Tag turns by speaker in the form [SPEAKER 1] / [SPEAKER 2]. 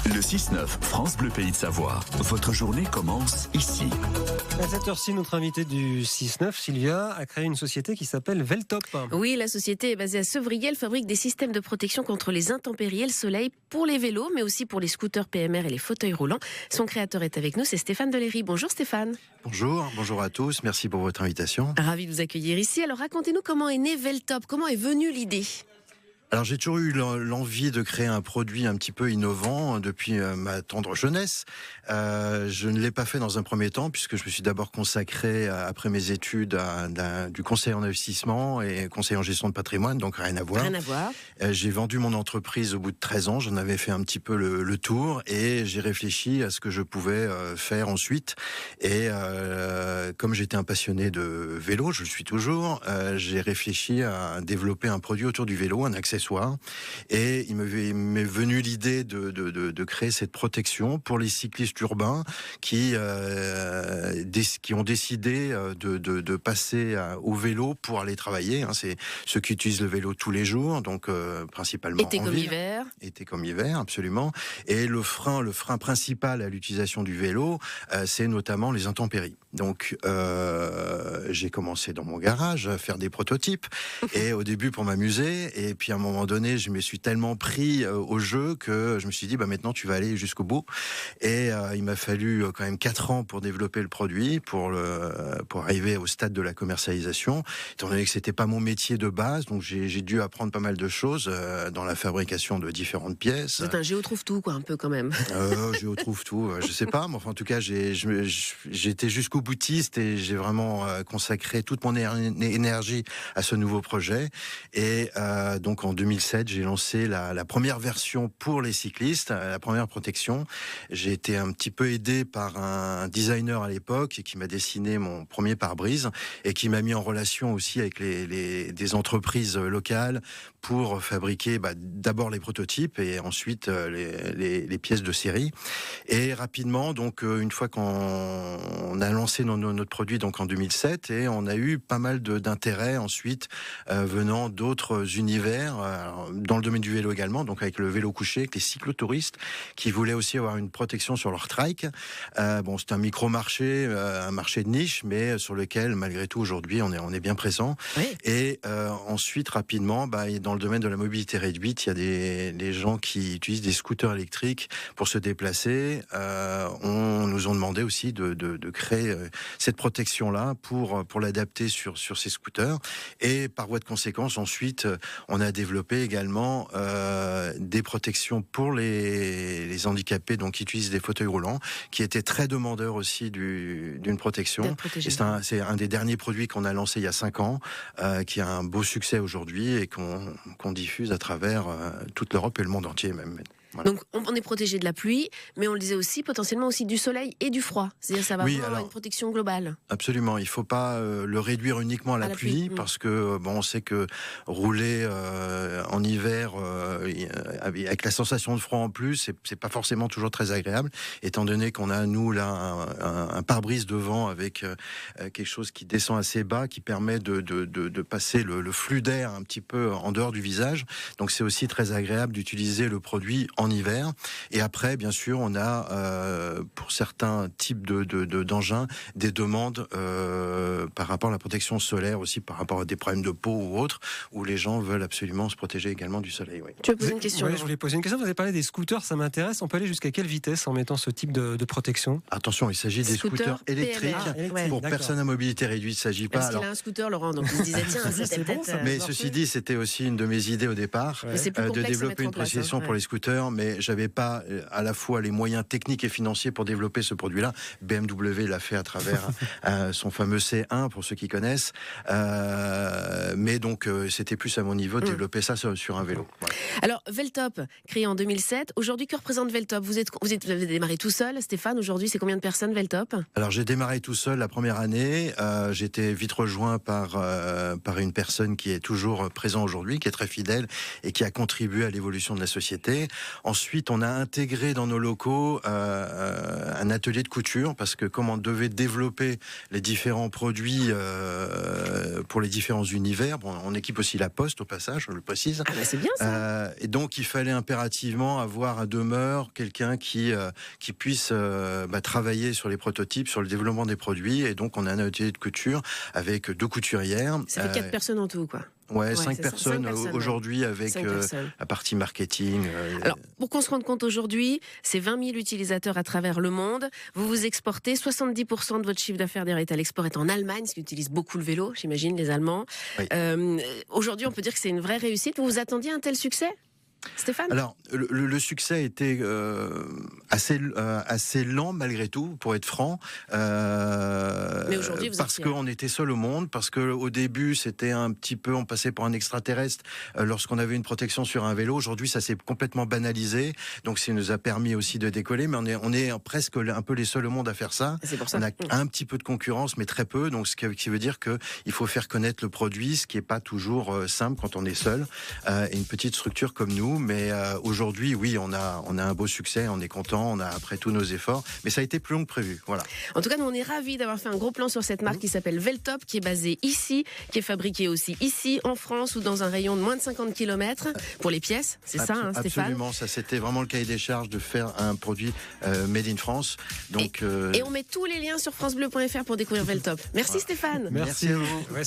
[SPEAKER 1] Le 6-9, France Bleu Pays de Savoie. Votre journée commence ici.
[SPEAKER 2] À cette heure-ci, notre invitée du 6-9, Sylvia, a créé une société qui s'appelle Veltop.
[SPEAKER 3] Oui, la société est basée à Sevrier. Elle fabrique des systèmes de protection contre les intempéries et le soleil pour les vélos, mais aussi pour les scooters PMR et les fauteuils roulants. Son créateur est avec nous, c'est Stéphane Deléry. Bonjour Stéphane.
[SPEAKER 4] Bonjour à tous, merci pour votre invitation.
[SPEAKER 3] Ravi de vous accueillir ici. Alors racontez-nous comment est né Veltop, comment est venue l'idée ?
[SPEAKER 4] Alors j'ai toujours eu l'envie de créer un produit un petit peu innovant depuis ma tendre jeunesse. Je ne l'ai pas fait dans un premier temps puisque je me suis d'abord consacré après mes études du conseil en investissement et conseil en gestion de patrimoine, donc rien à voir.
[SPEAKER 3] Rien à voir.
[SPEAKER 4] J'ai vendu mon entreprise au bout de 13 ans, j'en avais fait un petit peu le tour et j'ai réfléchi à ce que je pouvais faire ensuite. Et comme j'étais un passionné de vélo, je le suis toujours, j'ai réfléchi à développer un produit autour du vélo, un accessoire. Et il m'est venu l'idée de créer cette protection pour les cyclistes urbains qui ont décidé de passer au vélo pour aller travailler. C'est ceux qui utilisent le vélo tous les jours, donc principalement
[SPEAKER 3] été comme hiver.
[SPEAKER 4] Été comme hiver, absolument. Et le frein principal à l'utilisation du vélo, c'est notamment les intempéries. Donc j'ai commencé dans mon garage à faire des prototypes et au début pour m'amuser, et puis à un moment donné je me suis tellement pris au jeu que je me suis dit maintenant tu vas aller jusqu'au bout. Et il m'a fallu quand même 4 ans pour développer le produit, pour arriver au stade de la commercialisation, étant donné que c'était pas mon métier de base, donc j'ai dû apprendre pas mal de choses dans la fabrication de différentes pièces.
[SPEAKER 3] C'est un géotrouve-tout un peu quand même.
[SPEAKER 4] Géotrouve-tout, je sais pas, mais enfin en tout cas j'étais jusqu'au boutiste et j'ai vraiment consacré toute mon énergie à ce nouveau projet. Et donc en 2007, j'ai lancé la première version pour les cyclistes, la première protection. J'ai été un petit peu aidé par un designer à l'époque qui m'a dessiné mon premier pare-brise et qui m'a mis en relation aussi avec des entreprises locales pour fabriquer d'abord les prototypes et ensuite les pièces de série. Et rapidement, donc une fois qu'on a lancé notre produit donc en 2007, et on a eu pas mal d'intérêt ensuite venant d'autres univers, dans le domaine du vélo également, donc avec le vélo couché, avec les cyclotouristes qui voulaient aussi avoir une protection sur leur trike. C'est un micro-marché, un marché de niche, mais sur lequel malgré tout aujourd'hui on est bien présent. Oui. Et ensuite rapidement, dans le domaine de la mobilité réduite, il y a des gens qui utilisent des scooters électriques pour se déplacer. On nous ont demandé aussi de créer cette protection-là pour l'adapter sur ces scooters. Et par voie de conséquence, ensuite, on a développé également des protections pour les handicapés, donc qui utilisent des fauteuils roulants, qui étaient très demandeurs aussi d'une protection. Et c'est un des derniers produits qu'on a lancé il y a 5 ans, qui a un beau succès aujourd'hui et qu'on diffuse à travers toute l'Europe et le monde entier même. Voilà.
[SPEAKER 3] Donc on est protégé de la pluie, mais on le disait aussi potentiellement aussi du soleil et du froid. C'est-à-dire ça va vraiment avoir une protection globale.
[SPEAKER 4] Absolument, il ne faut pas le réduire uniquement à la pluie, parce que on sait que rouler en hiver avec la sensation de froid en plus, c'est pas forcément toujours très agréable, étant donné qu'on a nous là un pare-brise devant avec quelque chose qui descend assez bas, qui permet de passer le flux d'air un petit peu en dehors du visage. Donc c'est aussi très agréable d'utiliser le produit en hiver. Et après, bien sûr, on a pour certains types d'engins des demandes par rapport à la protection solaire, aussi par rapport à des problèmes de peau ou autres, où les gens veulent absolument se protéger également du soleil. Oui.
[SPEAKER 3] Tu veux poser une question?
[SPEAKER 2] Oui, je voulais poser une question. Vous avez parlé des scooters, ça m'intéresse. On peut aller jusqu'à quelle vitesse en mettant ce type de protection?
[SPEAKER 4] Attention, il s'agit des scooters électriques. Pour personnes à mobilité réduite, il ne s'agit pas.
[SPEAKER 3] Parce qu'il a un scooter, Laurent, donc il se disait tiens, c'était peut-être.
[SPEAKER 4] Mais ceci dit, c'était aussi une de mes idées au départ, de développer une protection pour les scooters, mais j'avais pas à la fois les moyens techniques et financiers pour développer ce produit-là. BMW l'a fait à travers son fameux C1 pour ceux qui connaissent, mais donc c'était plus à mon niveau de développer ça sur un vélo. Voilà.
[SPEAKER 3] Alors Veltop, créé en 2007, aujourd'hui que représente Veltop? Vous avez démarré tout seul, Stéphane. Aujourd'hui, c'est combien de personnes Veltop?
[SPEAKER 4] Alors j'ai démarré tout seul la première année. J'ai été vite rejoint par une personne qui est toujours présente aujourd'hui, qui est très fidèle et qui a contribué à l'évolution de la société. Ensuite, on a intégré dans nos locaux un atelier de couture, parce que comme on devait développer les différents produits pour les différents univers, on équipe aussi la Poste au passage, je le précise.
[SPEAKER 3] Ah bah c'est bien ça.
[SPEAKER 4] Et donc, il fallait impérativement avoir à demeure quelqu'un qui puisse travailler sur les prototypes, sur le développement des produits. Et donc, on a un atelier de couture avec 2 couturières.
[SPEAKER 3] Ça fait 4 personnes en tout, quoi.
[SPEAKER 4] Ouais, 5 personnes aujourd'hui avec la partie marketing.
[SPEAKER 3] Alors, pour qu'on se rende compte aujourd'hui, c'est 20 000 utilisateurs à travers le monde. Vous vous exportez, 70% de votre chiffre d'affaires direct à l'export est en Allemagne, ce qui utilise beaucoup le vélo, j'imagine, les Allemands.
[SPEAKER 4] Oui.
[SPEAKER 3] Aujourd'hui, on peut dire que c'est une vraie réussite. Vous vous attendiez à un tel succès, Stéphane ?
[SPEAKER 4] Alors, le succès était assez lent malgré tout, pour être franc.
[SPEAKER 3] Mais aujourd'hui, vous
[SPEAKER 4] parce qu'on était seul au monde, parce que au début, c'était un petit peu, on passait pour un extraterrestre lorsqu'on avait une protection sur un vélo. Aujourd'hui, ça s'est complètement banalisé, donc ça nous a permis aussi de décoller. Mais on est presque un peu les seuls au monde à faire ça.
[SPEAKER 3] C'est pour ça.
[SPEAKER 4] On a un petit peu de concurrence, mais très peu. Donc, ce qui veut dire que il faut faire connaître le produit, ce qui est pas toujours simple quand on est seul. Et une petite structure comme nous. Mais aujourd'hui, oui, on a un beau succès, on est content, on a après tous nos efforts, mais ça a été plus long que prévu. Voilà.
[SPEAKER 3] En tout cas, nous on est ravis d'avoir fait un gros plan sur cette marque qui s'appelle Veltop, qui est basée ici, qui est fabriquée aussi ici en France ou dans un rayon de moins de 50 km pour les pièces. C'est ça, hein, Stéphane ?
[SPEAKER 4] Absolument, ça c'était vraiment le cahier des charges de faire un produit made in France. Donc,
[SPEAKER 3] et on met tous les liens sur francebleu.fr pour découvrir Veltop. Merci Stéphane.
[SPEAKER 4] Merci à vous.
[SPEAKER 2] Ouais,